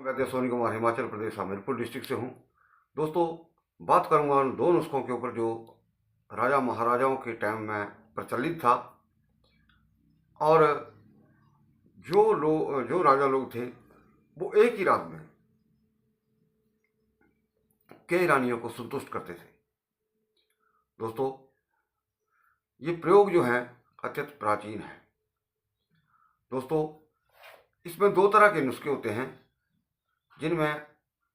वैद्य Soni Kumar Himachal Pradesh Hamirpur district से हूँ। दोस्तों, बात करूँगा उन दो नुस्खों के ऊपर जो राजा महाराजाओं के टाइम में प्रचलित था और जो राजा लोग थे वो एक ही रात में कई रानियों को संतुष्ट करते थे। दोस्तों, ये प्रयोग जो है अत्यंत प्राचीन है। दोस्तों, इसमें दो तरह के नुस्खे होते हैं जिनमें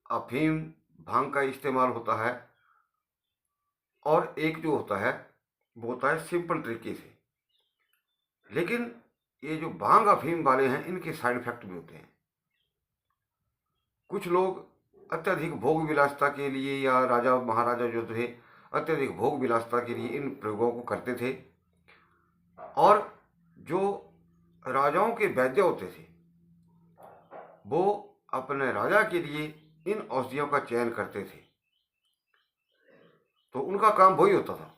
अफीम भांग का इस्तेमाल होता है और एक जो होता है वो होता है सिंपल तरीके से। लेकिन ये जो भांग अफीम वाले हैं इनके साइड इफेक्ट भी होते हैं। कुछ लोग अत्यधिक भोग विलासिता के लिए या राजा महाराजा जो थे अत्यधिक भोग विलासिता के लिए इन प्रयोगों को करते थे और जो राजाओं के वैद्य होते थे वो अपने राजा के लिए इन औषधियों का चयन करते थे, तो उनका काम वही होता था।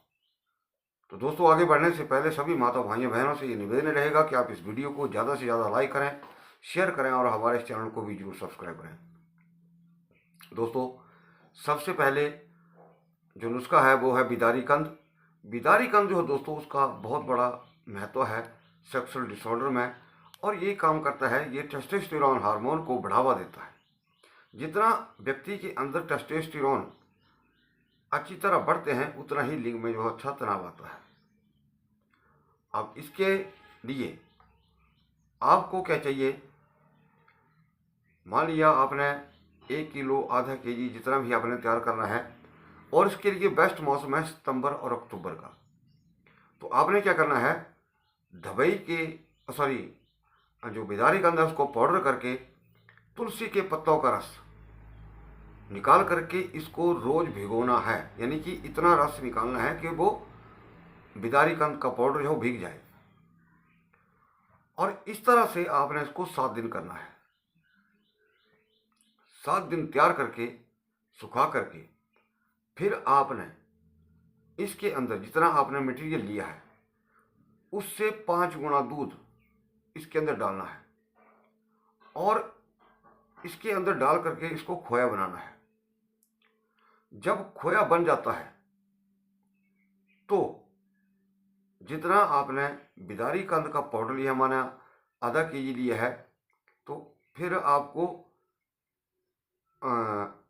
तो दोस्तों, आगे बढ़ने से पहले सभी माता भाइयों बहनों से ये निवेदन रहेगा कि आप इस वीडियो को ज़्यादा से ज़्यादा लाइक करें, शेयर करें और हमारे इस चैनल को भी जरूर सब्सक्राइब करें। दोस्तों, सबसे पहले जो नुस्खा है वो है बिदारी कंद। बिदारी कंद जो है दोस्तों उसका बहुत बड़ा महत्व है सेक्सुअल डिसऑर्डर में, और ये काम करता है, ये टेस्टोस्टेरोन हार्मोन को बढ़ावा देता है। जितना व्यक्ति के अंदर टेस्टोस्टेरोन अच्छी तरह बढ़ते हैं उतना ही लिंग में जो अच्छा तनाव आता है। अब इसके लिए आपको क्या चाहिए, मान लिया आपने 1 किलो आधा केजी जितना भी आपने तैयार करना है और इसके लिए बेस्ट मौसम है सितंबर और अक्टूबर का। तो आपने क्या करना है, जो बिदारी कंद है उसको पाउडर करके तुलसी के पत्तों का रस निकाल करके इसको रोज भिगोना है, यानी कि इतना रस निकालना है कि वो बिदारी कंद का पाउडर जो भीग जाए। और इस तरह से आपने इसको 7 दिन करना है। 7 दिन तैयार करके सुखा करके फिर आपने इसके अंदर जितना आपने मटेरियल लिया है उससे 5 गुना दूध इसके अंदर डालना है और इसके अंदर डाल करके इसको खोया बनाना है। जब खोया बन जाता है तो जितना आपने बिदारी कंद का पाउडर लिया, माना आधा केजी लिया है, तो फिर आपको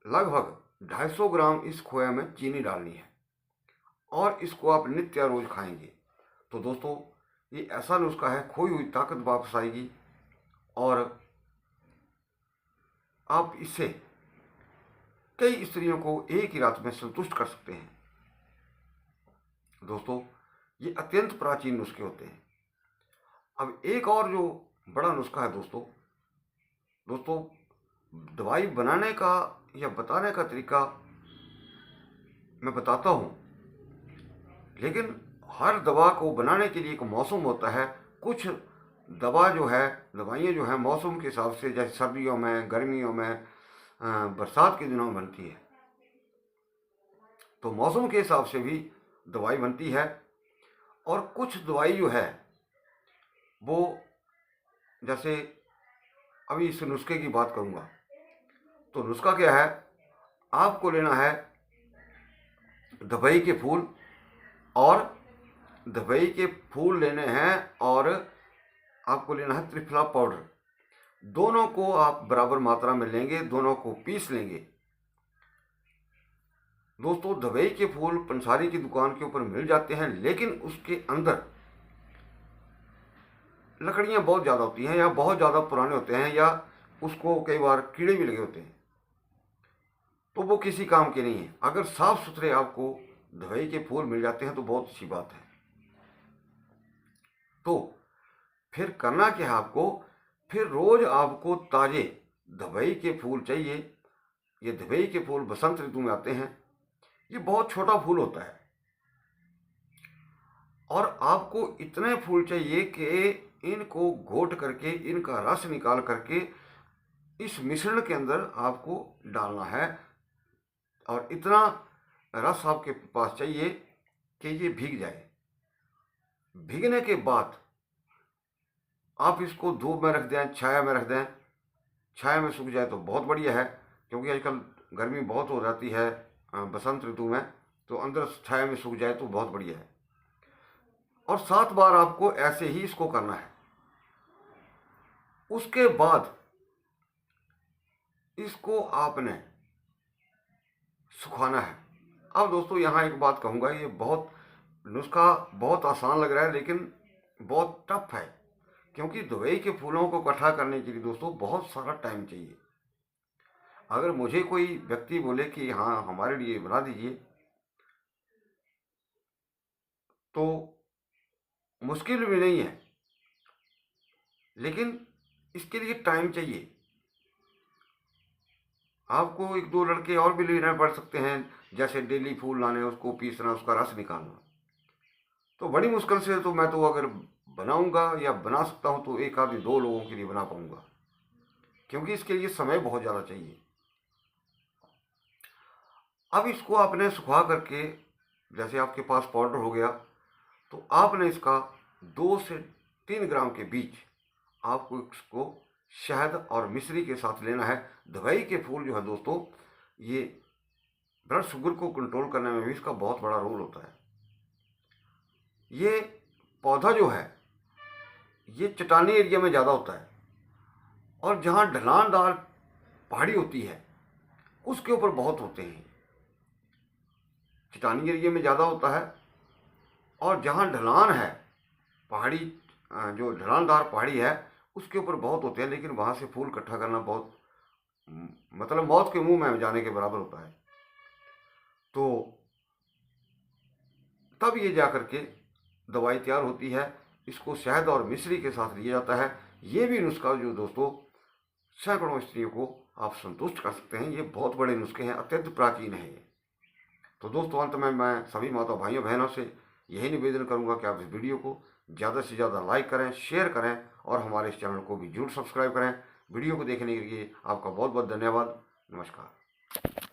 लगभग 250 ग्राम इस खोया में चीनी डालनी है और इसको आप नित्य रोज खाएंगे। तो दोस्तों, ये ऐसा नुस्खा है, खोई हुई ताकत वापस आएगी और आप इससे कई स्त्रियों को एक ही रात में संतुष्ट कर सकते हैं। दोस्तों, ये अत्यंत प्राचीन नुस्खे होते हैं। अब एक और जो बड़ा नुस्खा है दोस्तों दवाई बनाने का या बताने का तरीका मैं बताता हूँ, लेकिन हर दवा को बनाने के लिए एक मौसम होता है। कुछ दवाइयाँ जो है मौसम के हिसाब से, जैसे सर्दियों में, गर्मियों में, बरसात के दिनों में बनती है, तो मौसम के हिसाब से भी दवाई बनती है। और कुछ दवाई जो है वो, जैसे अभी इस नुस्खे की बात करूँगा, तो नुस्खा क्या है, आपको लेना है दवाई के फूल, और दवाई के फूल लेने हैं और आपको लेना है त्रिफला पाउडर। दोनों को आप बराबर मात्रा में लेंगे, दोनों को पीस लेंगे। दोस्तों, दवाई के फूल पंसारी की दुकान के ऊपर मिल जाते हैं, लेकिन उसके अंदर लकड़ियां बहुत ज़्यादा होती हैं या बहुत ज़्यादा पुराने होते हैं या उसको कई बार कीड़े भी लगे होते हैं, तो वो किसी काम के नहीं है। अगर साफ सुथरे आपको दवाई के फूल मिल जाते हैं तो बहुत अच्छी बात है। तो फिर करना क्या है आपको, फिर रोज आपको ताजे दवाई के फूल चाहिए। ये दवाई के फूल बसंत ऋतु में आते हैं, ये बहुत छोटा फूल होता है और आपको इतने फूल चाहिए कि इनको घोट करके इनका रस निकाल करके इस मिश्रण के अंदर आपको डालना है। और इतना रस आपके पास चाहिए कि ये भीग जाए। भीगने के बाद आप इसको धूप में रख दें, छाया में रख दें छाया में सूख जाए तो बहुत बढ़िया है, क्योंकि आजकल गर्मी बहुत हो जाती है बसंत ऋतु में, तो अंदर छाया में सूख जाए तो बहुत बढ़िया है। और 7 बार आपको ऐसे ही इसको करना है। उसके बाद इसको आपने सुखाना है। अब दोस्तों यहाँ एक बात कहूँगा, ये बहुत नुस्खा बहुत आसान लग रहा है लेकिन बहुत टफ है, क्योंकि दुबई के फूलों को इकट्ठा करने के लिए दोस्तों बहुत सारा टाइम चाहिए। अगर मुझे कोई व्यक्ति बोले कि हाँ हमारे लिए बना दीजिए, तो मुश्किल भी नहीं है, लेकिन इसके लिए टाइम चाहिए। आपको 1-2 लड़के और भी लेने पड़ सकते हैं, जैसे डेली फूल लाने, उसको पीसना, उसका रस निकालना। तो बड़ी मुश्किल से तो मैं तो अगर बनाऊंगा या बना सकता हूं तो 1 आधे 2 लोगों के लिए बना पाऊंगा, क्योंकि इसके लिए समय बहुत ज़्यादा चाहिए। अब इसको आपने सुखा करके, जैसे आपके पास पाउडर हो गया, तो आपने इसका 2 से 3 ग्राम के बीच आपको इसको शहद और मिश्री के साथ लेना है। दवाई के फूल जो है दोस्तों, ये ब्लड शुगर को कंट्रोल करने में भी इसका बहुत बड़ा रोल होता है। ये पौधा जो है ये चट्टानी एरिया में ज़्यादा होता है, और जहाँ ढलानदार पहाड़ी होती है उसके ऊपर बहुत होते हैं। चट्टानी एरिया में ज़्यादा होता है, और जहाँ ढलान है, पहाड़ी जो ढलानदार पहाड़ी है उसके ऊपर बहुत होते हैं, लेकिन वहाँ से फूल इकट्ठा करना बहुत मतलब मौत के मुंह में जाने के बराबर होता है। तो तब ये जा कर के दवाई तैयार होती है। इसको शहद और मिश्री के साथ लिया जाता है। ये भी नुस्खा जो दोस्तों सैकड़ों स्त्रियों को आप संतुष्ट कर सकते हैं। ये बहुत बड़े नुस्खे हैं, अत्यंत प्राचीन है ये। तो दोस्तों अंत में मैं सभी माता भाइयों बहनों से यही निवेदन करूंगा कि आप इस वीडियो को ज़्यादा से ज़्यादा लाइक करें, शेयर करें, और हमारे इस चैनल को भी जरूर सब्सक्राइब करें। वीडियो को देखने के लिए आपका बहुत बहुत धन्यवाद। नमस्कार।